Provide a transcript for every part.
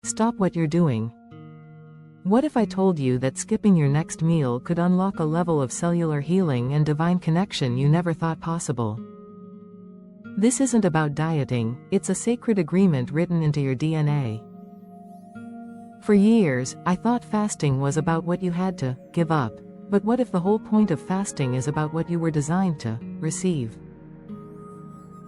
Stop what you're doing. What if I told you that skipping your next meal could unlock a level of cellular healing and divine connection you never thought possible? This isn't about dieting, it's a sacred agreement written into your DNA. For years, I thought fasting was about what you had to give up. But what if the whole point of fasting is about what you were designed to receive?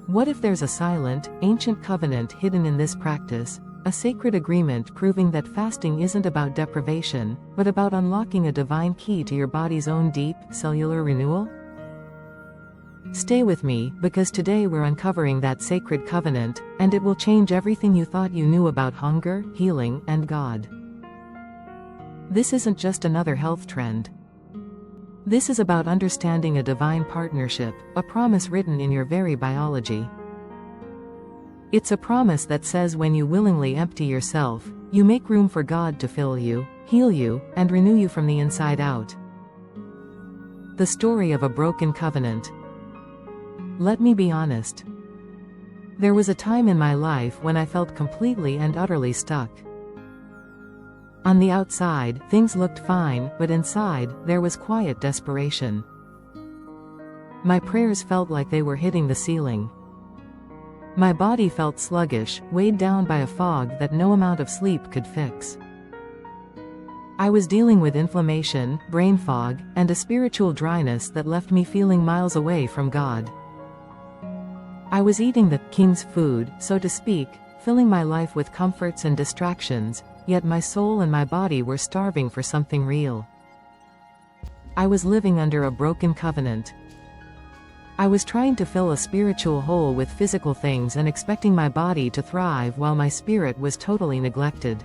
What if there's a silent, ancient covenant hidden in this practice, a sacred agreement proving that fasting isn't about deprivation, but about unlocking a divine key to your body's own deep, cellular renewal? Stay with me, because today we're uncovering that sacred covenant, and it will change everything you thought you knew about hunger, healing, and God. This isn't just another health trend. This is about understanding a divine partnership, a promise written in your very biology. It's a promise that says when you willingly empty yourself, you make room for God to fill you, heal you, and renew you from the inside out. The story of a broken covenant. Let me be honest. There was a time in my life when I felt completely and utterly stuck. On the outside, things looked fine, but inside, there was quiet desperation. My prayers felt like they were hitting the ceiling. My body felt sluggish, weighed down by a fog that no amount of sleep could fix. I was dealing with inflammation, brain fog, and a spiritual dryness that left me feeling miles away from God. I was eating the king's food, so to speak, filling my life with comforts and distractions, yet my soul and my body were starving for something real. I was living under a broken covenant. I was trying to fill a spiritual hole with physical things and expecting my body to thrive while my spirit was totally neglected.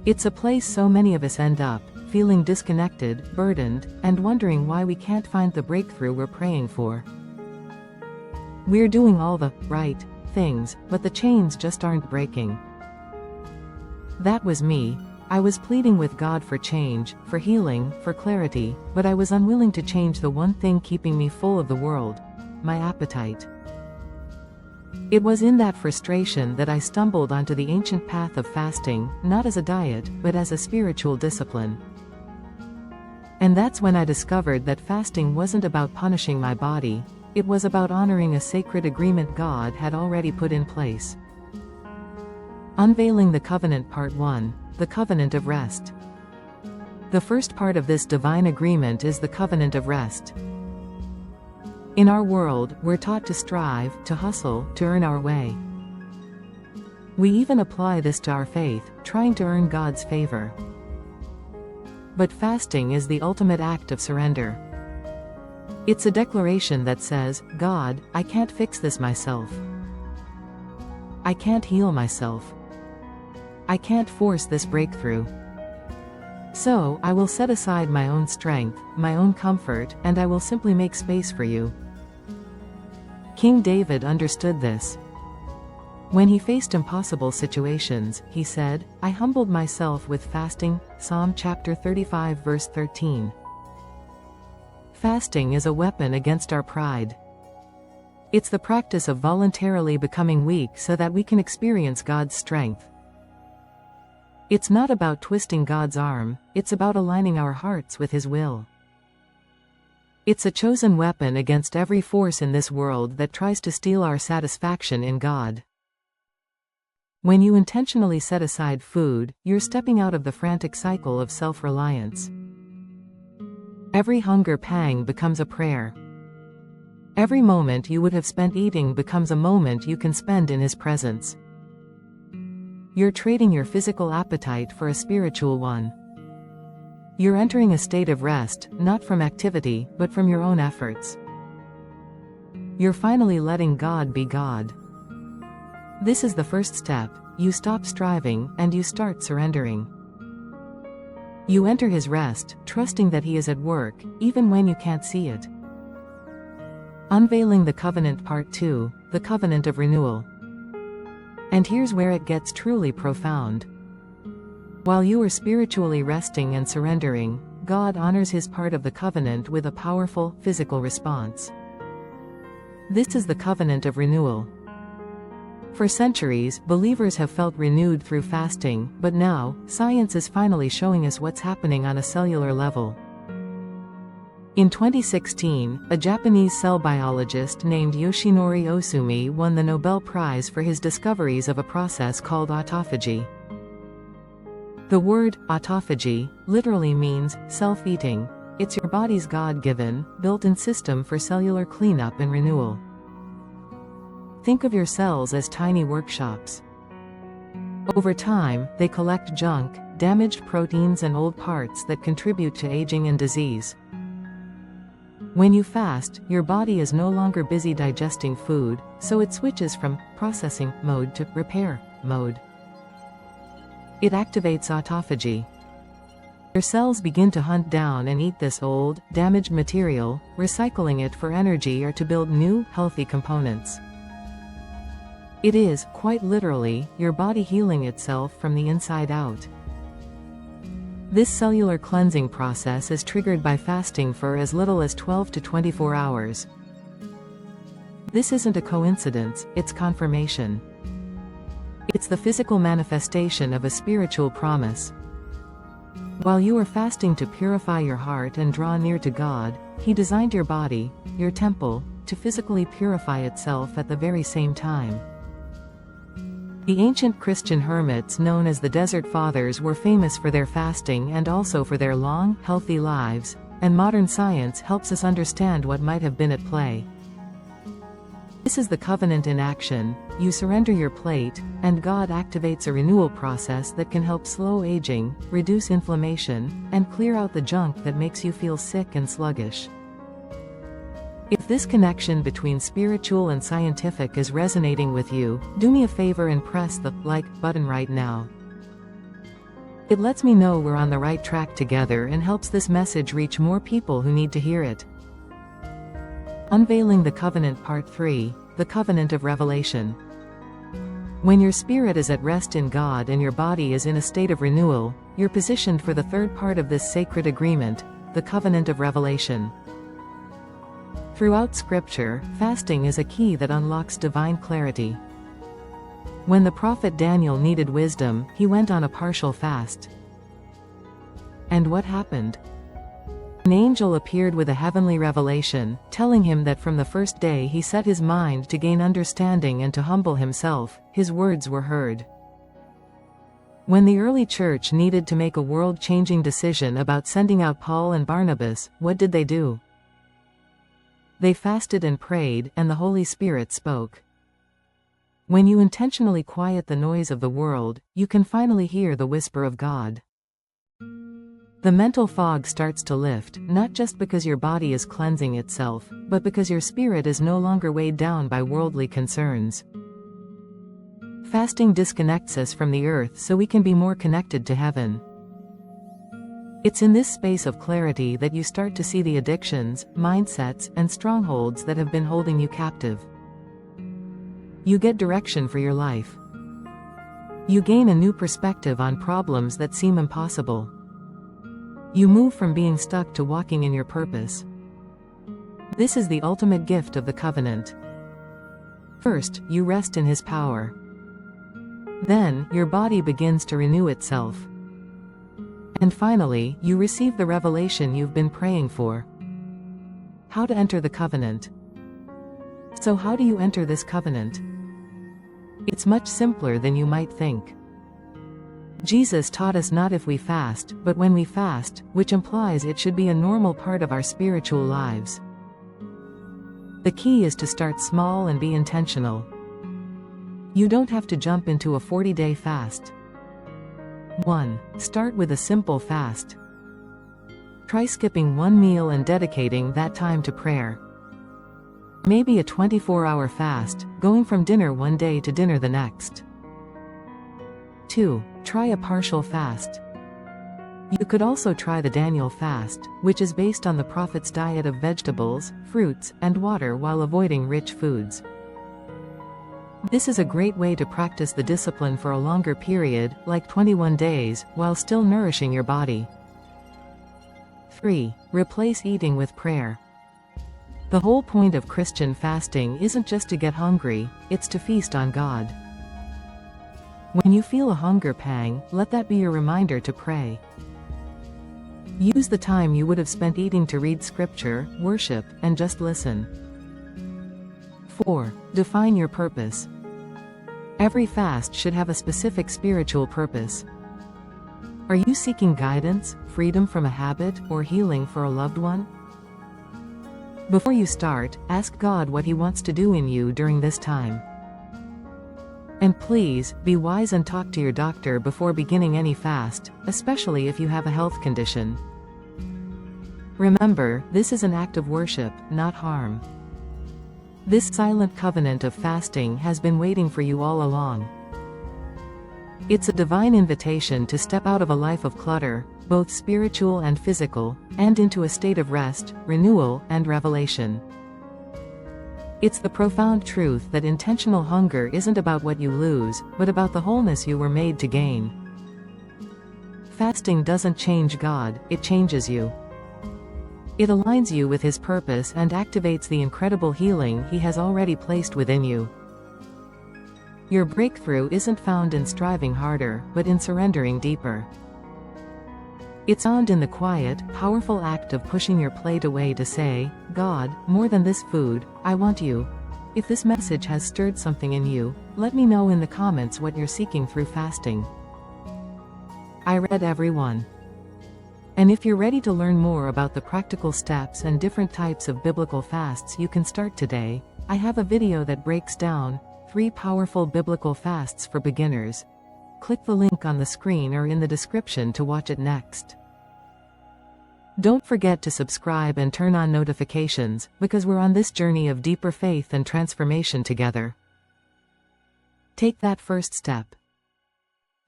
It's a place so many of us end up, feeling disconnected, burdened, and wondering why we can't find the breakthrough we're praying for. We're doing all the right things, but the chains just aren't breaking. That was me. I was pleading with God for change, for healing, for clarity, but I was unwilling to change the one thing keeping me full of the world: my appetite. It was in that frustration that I stumbled onto the ancient path of fasting, not as a diet, but as a spiritual discipline. And that's when I discovered that fasting wasn't about punishing my body. It was about honoring a sacred agreement God had already put in place. Unveiling the Covenant Part 1, the Covenant of Rest. The first part of this divine agreement is the Covenant of Rest. In our world, we're taught to strive, to hustle, to earn our way. We even apply this to our faith, trying to earn God's favor. But fasting is the ultimate act of surrender. It's a declaration that says, God, I can't fix this myself. I can't heal myself. I can't force this breakthrough. So, I will set aside my own strength, my own comfort, and I will simply make space for you. King David understood this. When he faced impossible situations, he said, I humbled myself with fasting, Psalm chapter 35 verse 13. Fasting is a weapon against our pride. It's the practice of voluntarily becoming weak so that we can experience God's strength. It's not about twisting God's arm, it's about aligning our hearts with His will. It's a chosen weapon against every force in this world that tries to steal our satisfaction in God. When you intentionally set aside food, you're stepping out of the frantic cycle of self-reliance. Every hunger pang becomes a prayer. Every moment you would have spent eating becomes a moment you can spend in His presence. You're trading your physical appetite for a spiritual one. You're entering a state of rest, not from activity, but from your own efforts. You're finally letting God be God. This is the first step. You stop striving, and you start surrendering. You enter His rest, trusting that He is at work, even when you can't see it. Unveiling the Covenant Part 2, the Covenant of Renewal. And here's where it gets truly profound. While you are spiritually resting and surrendering, God honors His part of the covenant with a powerful, physical response. This is the Covenant of Renewal. For centuries, believers have felt renewed through fasting, but now, science is finally showing us what's happening on a cellular level. In 2016, a Japanese cell biologist named Yoshinori Osumi won the Nobel Prize for his discoveries of a process called autophagy. The word autophagy literally means self-eating. It's your body's God-given, built-in system for cellular cleanup and renewal. Think of your cells as tiny workshops. Over time, they collect junk, damaged proteins and old parts that contribute to aging and disease. When you fast, your body is no longer busy digesting food, so it switches from processing mode to repair mode. It activates autophagy. Your cells begin to hunt down and eat this old, damaged material, recycling it for energy or to build new, healthy components. It is, quite literally, your body healing itself from the inside out. This cellular cleansing process is triggered by fasting for as little as 12 to 24 hours. This isn't a coincidence, it's confirmation. It's the physical manifestation of a spiritual promise. While you are fasting to purify your heart and draw near to God, He designed your body, your temple, to physically purify itself at the very same time. The ancient Christian hermits known as the Desert Fathers were famous for their fasting and also for their long, healthy lives, and modern science helps us understand what might have been at play. This is the covenant in action. You surrender your plate, and God activates a renewal process that can help slow aging, reduce inflammation, and clear out the junk that makes you feel sick and sluggish. If this connection between spiritual and scientific is resonating with you, do me a favor and press the like button right now. It lets me know we're on the right track together and helps this message reach more people who need to hear it. Unveiling the Covenant Part 3, the Covenant of Revelation. When your spirit is at rest in God and your body is in a state of renewal, you're positioned for the third part of this sacred agreement, the Covenant of Revelation. Throughout Scripture, fasting is a key that unlocks divine clarity. When the prophet Daniel needed wisdom, he went on a partial fast. And what happened? An angel appeared with a heavenly revelation, telling him that from the first day he set his mind to gain understanding and to humble himself, his words were heard. When the early church needed to make a world-changing decision about sending out Paul and Barnabas, what did they do? They fasted and prayed, and the Holy Spirit spoke. When you intentionally quiet the noise of the world, you can finally hear the whisper of God. The mental fog starts to lift, not just because your body is cleansing itself, but because your spirit is no longer weighed down by worldly concerns. Fasting disconnects us from the earth so we can be more connected to heaven. It's in this space of clarity that you start to see the addictions, mindsets, and strongholds that have been holding you captive. You get direction for your life. You gain a new perspective on problems that seem impossible. You move from being stuck to walking in your purpose. This is the ultimate gift of the covenant. First, you rest in His power. Then, your body begins to renew itself. And finally, you receive the revelation you've been praying for. How to enter the covenant. So how do you enter this covenant? It's much simpler than you might think. Jesus taught us not if we fast, but when we fast, which implies it should be a normal part of our spiritual lives. The key is to start small and be intentional. You don't have to jump into a 40-day fast. 1. Start with a simple fast. Try skipping one meal and dedicating that time to prayer. Maybe a 24-hour fast, going from dinner one day to dinner the next. 2. Try a partial fast. You could also try the Daniel fast, which is based on the prophet's diet of vegetables, fruits, and water while avoiding rich foods. This is a great way to practice the discipline for a longer period, like 21 days, while still nourishing your body. 3. Replace eating with prayer. The whole point of Christian fasting isn't just to get hungry, it's to feast on God. When you feel a hunger pang, let that be your reminder to pray. Use the time you would have spent eating to read scripture, worship, and just listen. 4. Define your purpose. Every fast should have a specific spiritual purpose. Are you seeking guidance, freedom from a habit, or healing for a loved one? Before you start, ask God what He wants to do in you during this time. And please, be wise and talk to your doctor before beginning any fast, especially if you have a health condition. Remember, this is an act of worship, not harm. This silent covenant of fasting has been waiting for you all along. It's a divine invitation to step out of a life of clutter, both spiritual and physical, and into a state of rest, renewal, and revelation. It's the profound truth that intentional hunger isn't about what you lose, but about the wholeness you were made to gain. Fasting doesn't change God, it changes you. It aligns you with His purpose and activates the incredible healing He has already placed within you. Your breakthrough isn't found in striving harder, but in surrendering deeper. It's found in the quiet, powerful act of pushing your plate away to say, God, more than this food, I want you. If this message has stirred something in you, let me know in the comments what you're seeking through fasting. I read every one. And if you're ready to learn more about the practical steps and different types of biblical fasts you can start today, I have a video that breaks down 3 powerful biblical fasts for beginners. Click the link on the screen or in the description to watch it next. Don't forget to subscribe and turn on notifications, because we're on this journey of deeper faith and transformation together. Take that first step.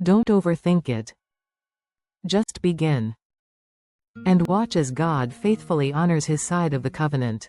Don't overthink it. Just begin. And watch as God faithfully honors His side of the covenant.